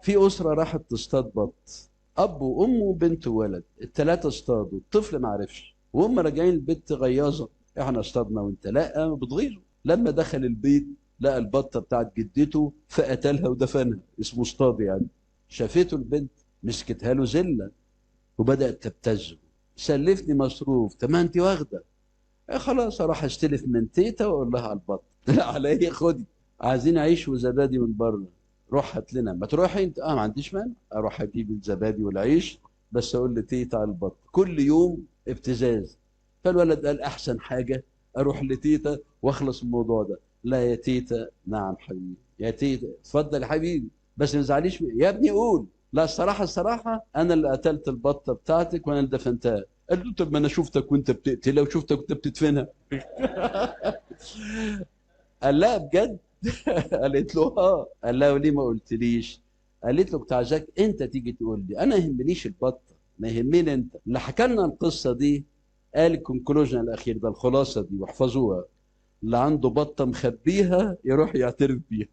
في اسره راحت تصطاد بط، اب وام وبنت وولد، الثلاثه اصطادوا، الطفل ما عرفش، وهم راجعين البيت غياظه، احنا اصطادنا وانت لا، بتغيظه. لما دخل البيت لقى البطه بتاعت جدته فقتلها ودفنها، اسمه اصطاد يعني. شافته البنت، مسكتها له زله وبدات تبتزه، سلفني مصروف. طب ما انت واخده. خلاص اروح استلف من تيتا واقول لها على البط. لا عليا، خدي، عايزين عيش وزبادي من بره، روح هات لنا. ما تروحي انت، ما عنديش مانع، اروح اجيب الزبادي والعيش، بس اقول لتيتا على البط. كل يوم ابتزاز. فالولد قال احسن حاجه اروح لتيتا واخلص من الموضوع ده. لا يا تيتا، نعم حبيبي، يا تيتا اتفضل يا حبيبي، بس ما تزعليش يا ابني، قول. لا الصراحه، الصراحه انا اللي قتلت البطه بتاعتك وانا اللي دفنتها. قال له طب ما انا شفتك وانت بتقتلها وشفتك وانت بتدفنها. قال لها بجد؟ قالت له اه. قال لها وليه ما قلتليش؟ قالت له كنت عايزاك انت تيجي تقول لي، انا يهمنيش البطه، ما يهمني انت اللي حكى لنا القصه دي. قال الكونكلوجن الاخير ده، الخلاصه دي واحفظوها: اللي عنده بطه مخبيها يروح يعترف بيها.